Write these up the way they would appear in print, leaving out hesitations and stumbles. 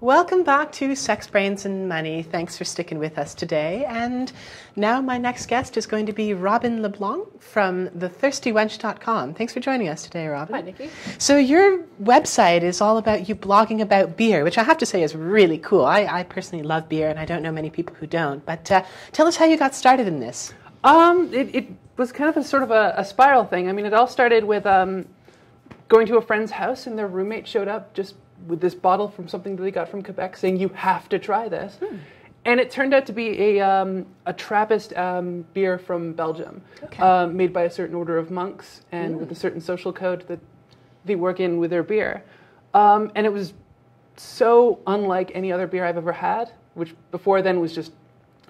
Welcome back to Sex, Brains and Money. Thanks for sticking with us today. And now my next guest is going to be Robin LeBlanc from thethirstywench.com. Thanks for joining us today, Robin. Hi, Nikki. So your website is all about you blogging about beer, which I have to say is really cool. I personally love beer, and I don't know many people who don't. But tell us how you got started in this. It was kind of a sort of a spiral thing. I mean, it all started with going to a friend's house, and their roommate showed up just with this bottle from something that they got from Quebec saying, you have to try this. And it turned out to be a Trappist beer from Belgium, made by a certain order of monks and with a certain social code that they work in with their beer. And it was so unlike any other beer I've ever had, which before then was just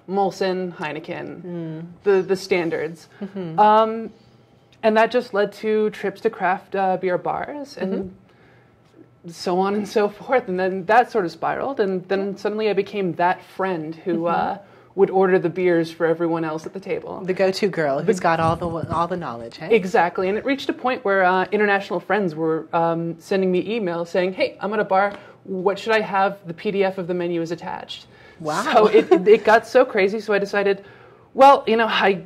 Molson, Heineken, the standards. And that just led to trips to craft beer bars and so on and so forth. And then that sort of spiraled. And then suddenly I became that friend who would order the beers for everyone else at the table. The go-to girl who's got all the knowledge, hey? Exactly. And it reached a point where international friends were sending me emails saying, hey, I'm at a bar. What should I have? The PDF of the menu is attached. Wow. So it got so crazy. So I decided, well, you know, I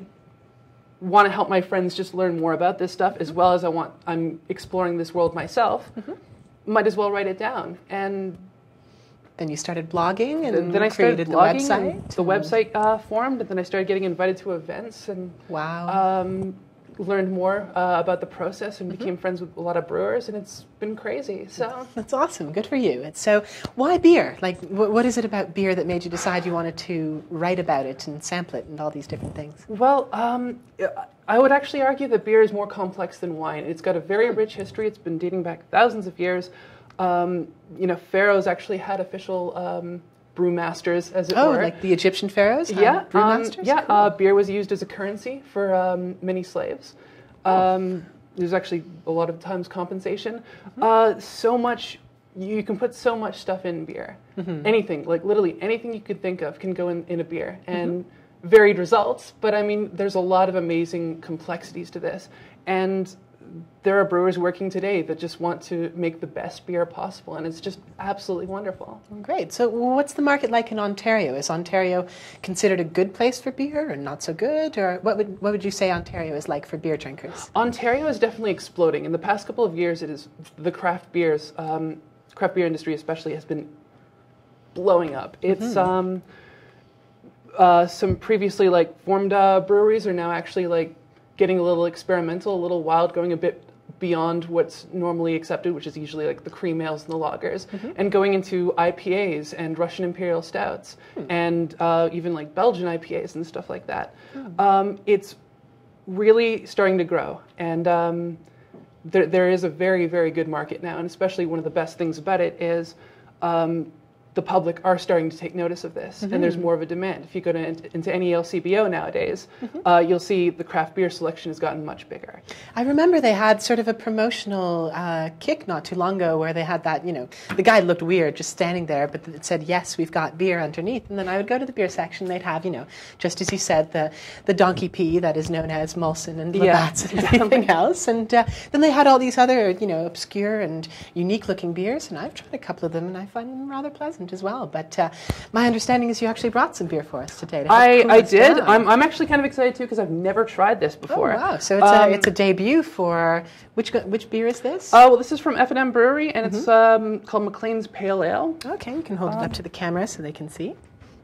want to help my friends just learn more about this stuff as well as I'm exploring this world myself. Might as well write it down. And then you started blogging, and then I created started blogging, the website. And the website formed, and then I started getting invited to events and learned more about the process and became friends with a lot of brewers, and it's been crazy. So that's awesome. Good for you. So why beer? Like, what is it about beer that made you decide you wanted to write about it and sample it and all these different things? Well, I would actually argue that beer is more complex than wine. It's got a very rich history. It's been dating back thousands of years. You know, pharaohs actually had official brewmasters, as it were. Oh, like the Egyptian pharaohs had brewmasters? Yeah, cool. Beer was used as a currency for many slaves. There's actually a lot of times compensation. So much, you can put so much stuff in beer. Anything, like literally anything you could think of can go in a beer. And varied results, but I mean, there's a lot of amazing complexities to this. And there are brewers working today that just want to make the best beer possible, and it's just absolutely wonderful. Great. So what's the market like in Ontario? Is Ontario considered a good place for beer or not so good? Or what would you say Ontario is like for beer drinkers? Ontario is definitely exploding. In the past couple of years, it is the craft beer industry especially has been blowing up. It's some previously formed breweries are now actually getting a little experimental, a little wild, going a bit beyond what's normally accepted, which is usually the cream ales and the lagers, and going into IPAs and Russian Imperial Stouts and even Belgian IPAs and stuff like that. It's really starting to grow, and there is a very, very good market now, and especially one of the best things about it is the public are starting to take notice of this, and there's more of a demand. If you go into any LCBO nowadays, you'll see the craft beer selection has gotten much bigger. I remember they had sort of a promotional kick not too long ago where they had that, you know, the guy looked weird just standing there, but it said, yes, we've got beer underneath. And then I would go to the beer section, they'd have, you know, just as you said, the Donkey P that is known as Molson and Labatt's and everything else. And then they had all these other, you know, obscure and unique looking beers, and I've tried a couple of them, and I find them rather pleasant as well. But my understanding is you actually brought some beer for us today. I did. I'm actually kind of excited too because I've never tried this before. Oh, wow. So it's a debut for, which beer is this? Well, this is from F&M Brewery, and it's called McLean's Pale Ale. Okay, you can hold it up to the camera so they can see.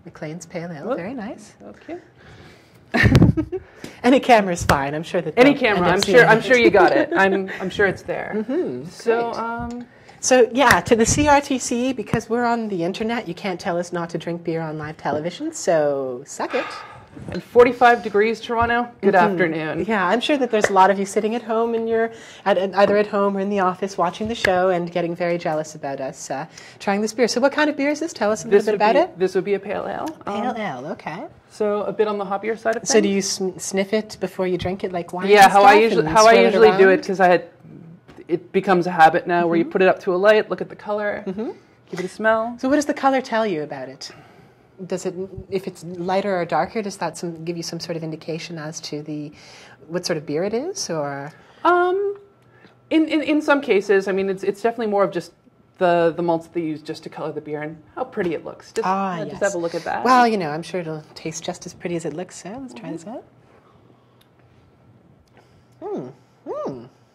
McLean's Pale Ale, very nice. Okay. Any camera is fine. I'm sure that any camera. I'm sure you got it. I'm sure it's there. So yeah, to the CRTC, because we're on the internet, you can't tell us not to drink beer on live television, so suck it. And 45 degrees Toronto, good afternoon. Yeah, I'm sure that there's a lot of you sitting at home and you're either at home or in the office watching the show and getting very jealous about us trying this beer. So what kind of beer is this? Tell us a little bit about it. This would be a pale ale. Pale ale, okay. So a bit on the hoppier side of things. So do you sniff it before you drink it like wine? Yeah, how I usually do it, because it becomes a habit now where you put it up to a light, look at the color, give it a smell. So what does the color tell you about it? Does it, if it's lighter or darker, does that give you some sort of indication as to what sort of beer it is, or? In some cases, I mean, it's definitely more of just the malts that they use just to color the beer and how pretty it looks. Just Yes. have a look at that. Well, you know, I'm sure it'll taste just as pretty as it looks. So let's try this out.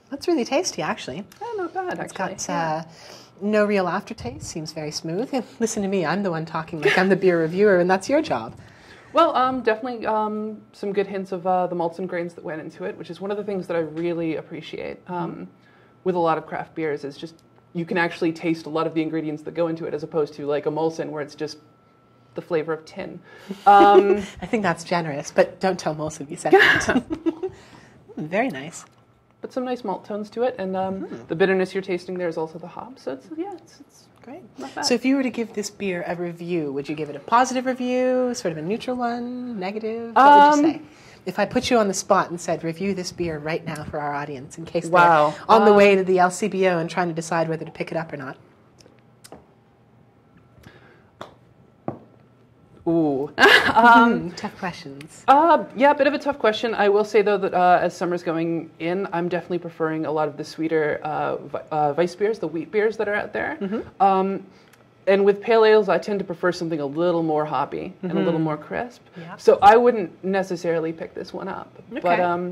That's really tasty, actually. Yeah, not bad, actually. It's got no real aftertaste. Seems very smooth. Listen to me. I'm the one talking like I'm the beer reviewer, and that's your job. Well, definitely some good hints of the malts and grains that went into it, which is one of the things that I really appreciate with a lot of craft beers is just you can actually taste a lot of the ingredients that go into it as opposed to like a Molson where it's just the flavor of tin. I think that's generous, but don't tell Molson you said that. Very nice. But some nice malt tones to it, and the bitterness you're tasting there is also the hop. So it's great. Not bad. So if you were to give this beer a review, would you give it a positive review, sort of a neutral one, negative? What would you say? If I put you on the spot and said, review this beer right now for our audience in case they're on the way to the LCBO and trying to decide whether to pick it up or not. Ooh. Tough questions. Yeah, a bit of a tough question. I will say, though, that as summer's going in, I'm definitely preferring a lot of the sweeter Weiss beers, the wheat beers that are out there. And with pale ales, I tend to prefer something a little more hoppy and a little more crisp. Yeah. So I wouldn't necessarily pick this one up. Okay. But,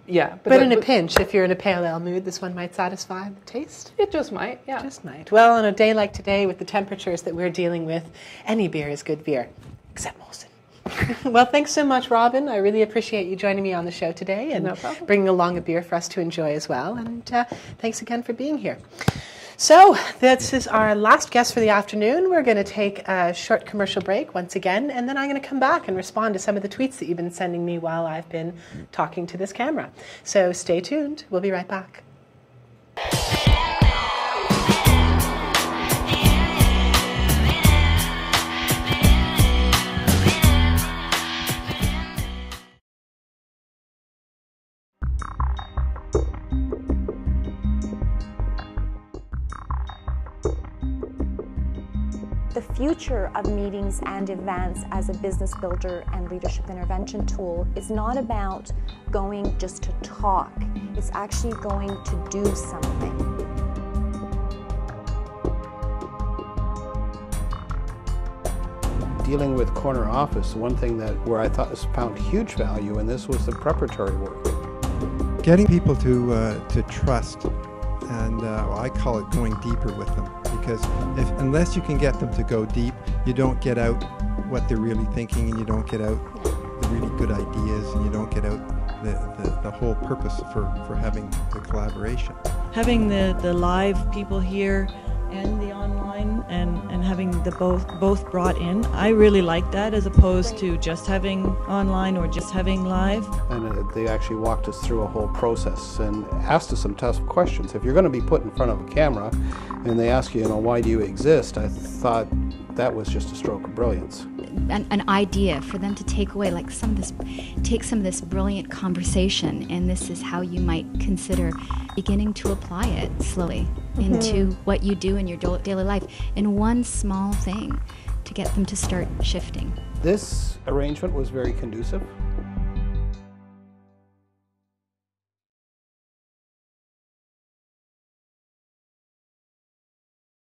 yeah. But in a pinch, if you're in a pale ale mood, this one might satisfy the taste? It just might, yeah. Just might. Well, on a day like today, with the temperatures that we're dealing with, any beer is good beer, except Molson. Well, thanks so much, Robin. I really appreciate you joining me on the show today and bringing along a beer for us to enjoy as well. And thanks again for being here. So this is our last guest for the afternoon. We're going to take a short commercial break once again, and then I'm going to come back and respond to some of the tweets that you've been sending me while I've been talking to this camera. So stay tuned. We'll be right back. The future of meetings and events as a business builder and leadership intervention tool is not about going just to talk. It's actually going to do something. Dealing with corner office, one thing where I thought found huge value in this was the preparatory work. Getting people to trust, and I call it going deeper with them. Because unless you can get them to go deep, you don't get out what they're really thinking, and you don't get out the really good ideas, and you don't get out the whole purpose for having the collaboration. Having the live people here and the online and having the both brought in, I really like that as opposed to just having online or just having live. And they actually walked us through a whole process and asked us some tough questions. If you're going to be put in front of a camera and they ask you, why do you exist? I thought that was just a stroke of brilliance. An idea for them to take away, like take some of this brilliant conversation, and this is how you might consider beginning to apply it slowly into what you do in your daily life in one small thing to get them to start shifting. This arrangement was very conducive.